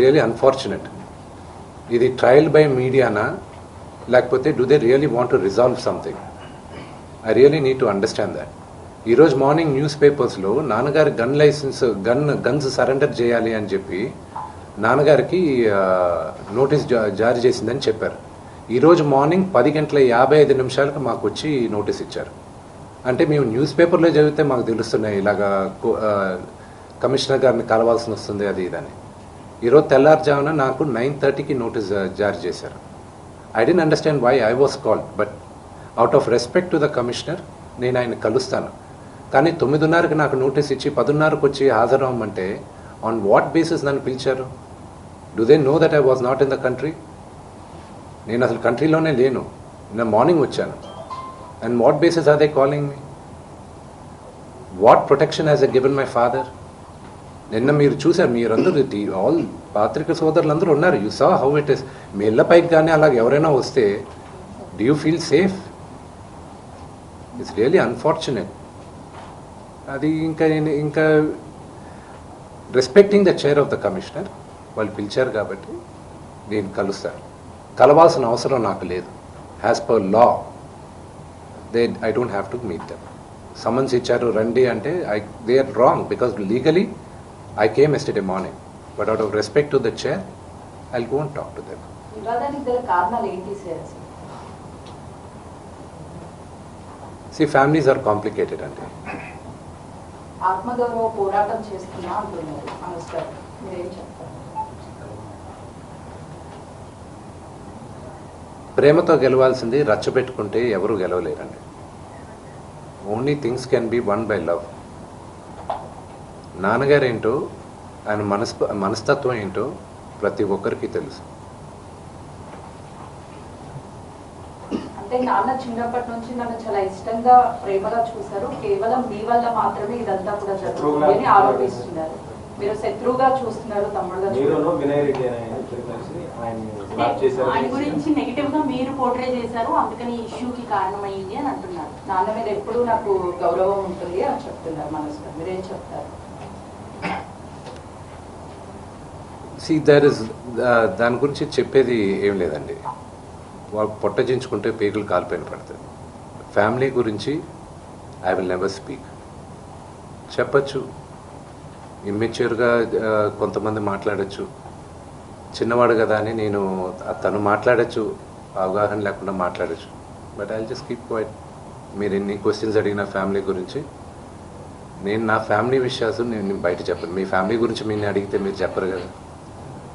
Really unfortunate. ఇది trial by మీడియానా లేకపోతే do they really want to resolve something? I really need to understand that. ఈరోజు morning news పేపర్స్లో నాన్నగారి guns surrender చేయాలి అని చెప్పి నాన్నగారికి నోటీస్ జారీ చేసిందని చెప్పారు. ఈరోజు మార్నింగ్ 10:55 మాకు వచ్చి నోటీస్ ఇచ్చారు. అంటే మేము న్యూస్ పేపర్లో చదివితే మాకు తెలుస్తున్నాయి ఇలాగా కమిషనర్ గారిని కలవాల్సి వస్తుంది అది ఇదని. ఈరోజు తెల్లారుజామున నాకు 9:30కి నోటీస్ జారీ చేశారు. I didn't understand why I was called, but out of respect to the commissioner నేను ఆయన కలుస్తాను. కానీ 9:30కి నాకు నోటీస్ ఇచ్చి 10:30కి వచ్చి హాజరవ్వమంటే ఆన్ వాట్ బేసిస్ నన్ను పిలిచారు? Do they know that I was not in the country? నేను అసలు కంట్రీలోనే లేను. నేను మార్నింగ్ వచ్చాను. And what basis are they calling me? What protection has a given my father? నిన్న మీరు చూసారు, మీరందరూ ఆల్ పాత్రిక సోదరులందరూ ఉన్నారు. You saw how it is. మీ ఇళ్ళ పైకి కానీ అలాగ ఎవరైనా వస్తే do you feel safe? It's really unfortunate. అది ఇంకా respecting the chair of the commissioner వాళ్ళు పిలిచారు కాబట్టి నేను కలుస్తాను. కలవాల్సిన అవసరం నాకు లేదు. As per law I don't have to meet them. Summons ఇచ్చారు రండి అంటే they are wrong because legally I came yesterday morning, but out of respect to the chair, I'll go and talk to them. See, families are complicated, ante. ఆత్మగౌరవ పోరాటం చేస్తున్నా అంటున్నారు అనుష్కర్, మీరేం చెప్తారు? ప్రేమతో గెలవాల్సింది రచ్చబెట్టుకుంటే ఎవరు గెలవలేరండి. Only things can be won by love. నాన్నగారు ఏంటో ఆయన మనస్తత్వం ఏంటో ప్రతి ఒక్కరికి తెలుసు. అంటే నాన్న చిన్నప్పటి నుంచి నన్ను చాలా ఇష్టంగా ప్రేమగా చూశారు, కేవలం మీ వల్ల మాత్రమే ఇదంతా కూడా జరుగుతుంది అని ఆరోపిస్తున్నారు. మీరు శత్రువుగా చూస్తున్నారు, తమ్ముడుగా ఆయన గురించి నెగిటివ్ గా మీరు పోర్ట్రే చేశారు, అందుకని ఇష్యూకి కారణమైంది అని అంటున్నారు. నాన్న మీద ఎప్పుడూ నాకు గౌరవం ఉంటుంది అని చెప్తున్నారు మనసులో, మీరేం చెప్తారు? దాని గురించి చెప్పేది ఏం లేదండి. వాళ్ళు పొట్టజించుకుంటే పేగులు కాలిపోయిన పడుతుంది. ఫ్యామిలీ గురించి ఐ విల్ నెవర్ స్పీక్. చెప్పచ్చు, ఇమ్మెచ్యూర్గా కొంతమంది మాట్లాడచ్చు, చిన్నవాడు కదా అని నేను తను మాట్లాడచ్చు, అవగాహన లేకుండా మాట్లాడచ్చు. But I just keep quiet. మీరు ఎన్ని క్వశ్చన్స్ అడిగిన ఫ్యామిలీ గురించి, నేను నా ఫ్యామిలీ విషయాలు నేను బయట చెప్పను. మీ ఫ్యామిలీ గురించి మీరు అడిగితే మీరు చెప్పరు కదా.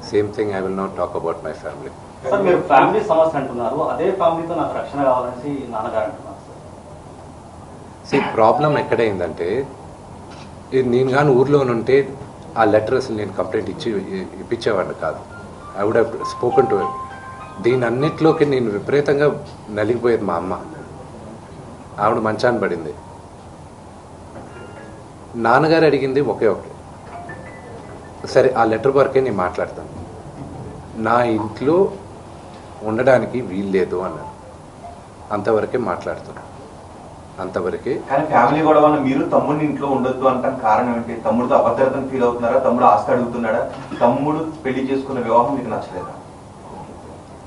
Same thing I will not talk about my family. Sir, మీరు ఫ్యామిలీ సమస్య అంటున్నారు, అదే ఫ్యామిలీతో నాకు రక్షణ కావాలని నాన్నగారు అంటున్నారు. ప్రాబ్లం ఎక్కడైందంటే, నేను కానీ ఊర్లో ఉంటే ఆ లెటర్ అసలు నేను కంప్లైంట్ ఇప్పించేవాడిని కాదు. I would have spoken to it. దీని అన్నిట్లోకి నేను విపరీతంగా నలిగిపోయేది మా అమ్మ. ఆవిడ మంచాన్ని పడింది. నాన్నగారు అడిగింది ఒకే ఒకటి, సరే ఆ లెటర్ వరకే నేను మాట్లాడతాను, నా ఇంట్లో ఉండడానికి వీలు లేదు అన్నారు. అంతవరకే మాట్లాడుతున్నాను, అంతవరకే. కానీ ఫ్యామిలీ గొడవ వల్ల మీరు తమ్ముడిని ఇంట్లో ఉండొద్దు అంటాం కారణం ఏంటి? తమ్ముడితో అభద్రతను ఫీల్ అవుతున్నారా? తమ్ముడు ఆస్తి అడుగుతున్నాడా? తమ్ముడు పెళ్లి చేసుకున్న వివాహం మీకు నచ్చలేదా?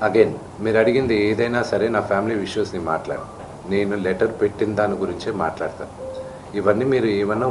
అగైన్ మీరు అడిగింది ఏదైనా సరే నా ఫ్యామిలీ ఇష్యూస్ని మాట్లాడు. నేను లెటర్ పెట్టిన దాని గురించే మాట్లాడతాను. ఇవన్నీ మీరు ఏమన్నా